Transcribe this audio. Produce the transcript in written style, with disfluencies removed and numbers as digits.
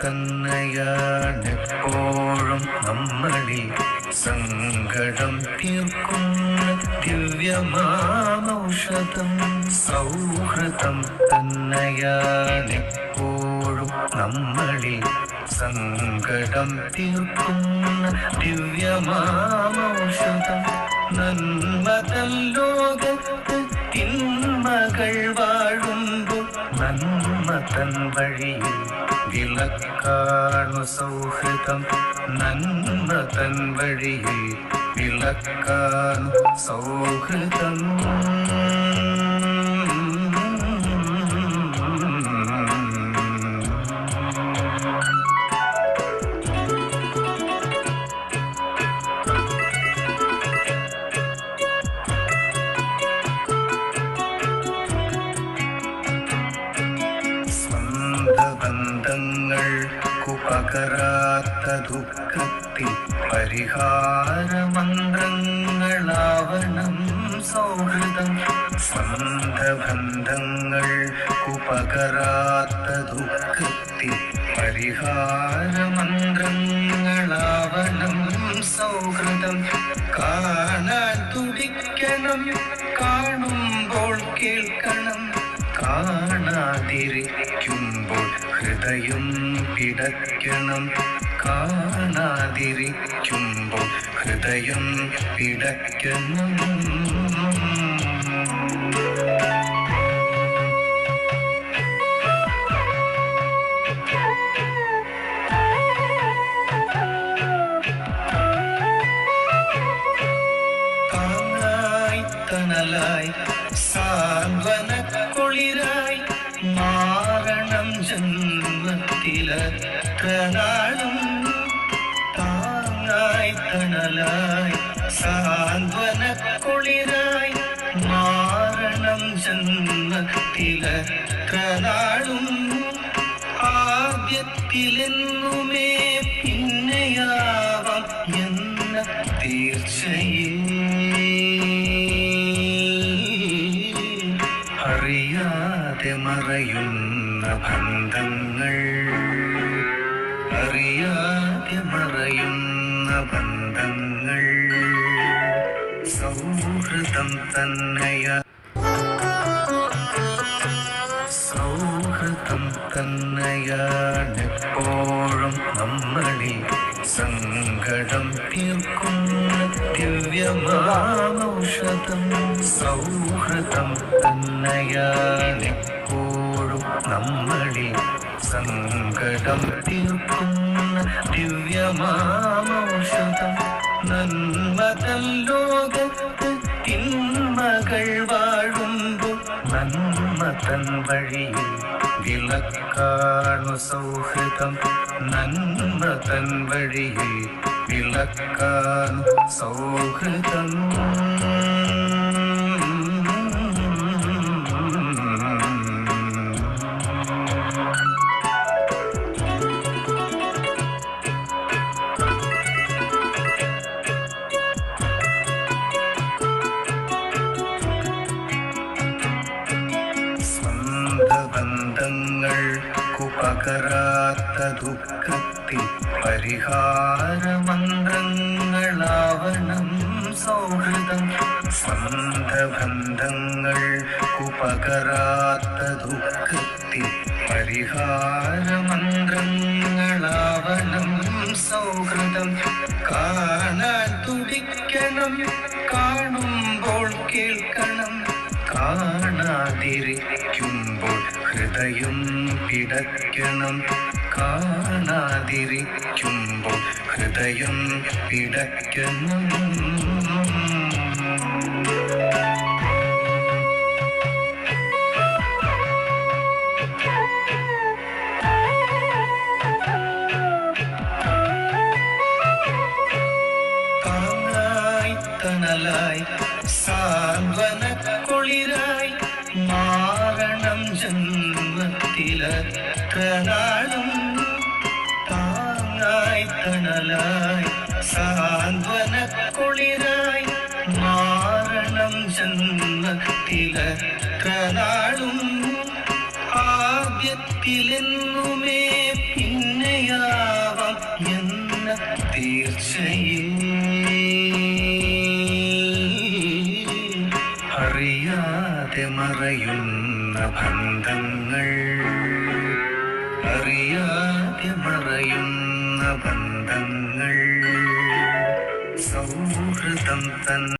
തന്നെയാണെപ്പോഴും നമ്മളിൽ സങ്കടം തീർക്കുന്ന ദിവ്യമാമൗഷധം. സൗഹൃദം തന്നെയാണെപ്പോഴും നമ്മളിൽ സങ്കടം തീർക്കുന്ന ദിവ്യമാമൗഷധം. നന്മതൻ ലോകത്ത് തിന്മകൾ വാഴുമ്പോൾ നന്മ തൻ വഴിയിൽ വിളക്കാണു സൗഹൃദം. നന്മ തൻ വഴിയിൽ വിളക്കാണു സൗഹൃദം. ബന്ധങ്ങൾക്കു പകരാത്ത ദുഃഖത്തിൽ പരിഹാരമന്ത്രങ്ങളാവണം സൗഹൃദം. സ്വന്തബന്ധങ്ങൾക്കു പകരാത്ത ദുഃഖത്തിൽ പരിഹാരമന്ത്രങ്ങളാവണം സൗഹൃദം. കാണാൻ തുടിക്കണം, കാണുമ്പോൾ കേൾക്കണം, കാണാതിരിക്കുമ്പോൾ ഹൃദയം പിടയ്ക്കണം. കാണാതിരിക്കുമ്പോൾ ഹൃദയം പിടയ്ക്കണം. താങ്ങായി തണലായി സാന്ത്വനക്കുളിരായി മാറണം ജന്മത്തിലത്ര നാളും. താങ്ങായി തണലായി സാന്ത്വനക്കുളിരായി മാറണം ജന്മത്തിലത്ര നാളും. ആദ്യത്തിലെന്നുമേ പിന്നെയാവാം എന്ന തീർച്ചയിൽ അറിയാതെ മറയുന്ന ബന്ധങ്ങൾ, അറിയാതെ മറയുന്ന ബന്ധങ്ങൾ സൗഹൃദം തന്നെയാ. സൗഹൃദം തന്നെയാണെപ്പോഴും നമ്മളിൽ സങ്കടം തീർക്കുന്ന ദിവ്യമാമൗഷധം. സൗഹൃദം തന്നെയാണെപ്പോഴും നമ്മളിൽ സങ്കടം തീർക്കുന്ന ദിവ്യമാമൗഷധം. നന്മതൻ ലോകത്ത് തിന്മകൾ വാഴുമ്പോൾ നന്മ തൻ വഴിയിൽ വിളക്കാണു സൗഹൃദം. നന്മ തൻ വഴിയിൽ വിളക്കാണു സൗഹൃദം. ബന്ധങ്ങൾക്കു പകരാത്ത ദുഃഖത്തിൽ പരിഹാരമന്ത്രങ്ങളാവണം സൗഹൃദം. സ്വന്തബന്ധങ്ങൾക്കു പകരാത്ത ദുഃഖത്തിൽ പരിഹാരമന്ത്രങ്ങളാവണം സൗഹൃദം. കാണാൻ തുടിക്കണം, കാണുമ്പോൾ കേൾക്കണം, കാണാതിരിക്കുമ്പോൾ ഹൃദയം പിടയ്ക്കണം. കാണാതിരിക്കുമ്പോൾ ഹൃദയം പിടയ്ക്കണം. താങ്ങായി തണലായി സാന്ത്വനക്കുളിരായി മാറണം ജന്മത്തിലത്ര നാളും. താങ്ങായി തണലായി സാന്ത്വനക്കുളിരായി മാറണം ജന്മത്തിലത്ര നാളും. ആദ്യത്തിലെന്നുമേ പിന്നെ തീർച്ചയിൽ അറിയാതെ മറയുന്ന ബന്ധങ്ങൾ, അറിയാതെ മറയുന്ന ബന്ധങ്ങൾ സൗഹൃദം തൻ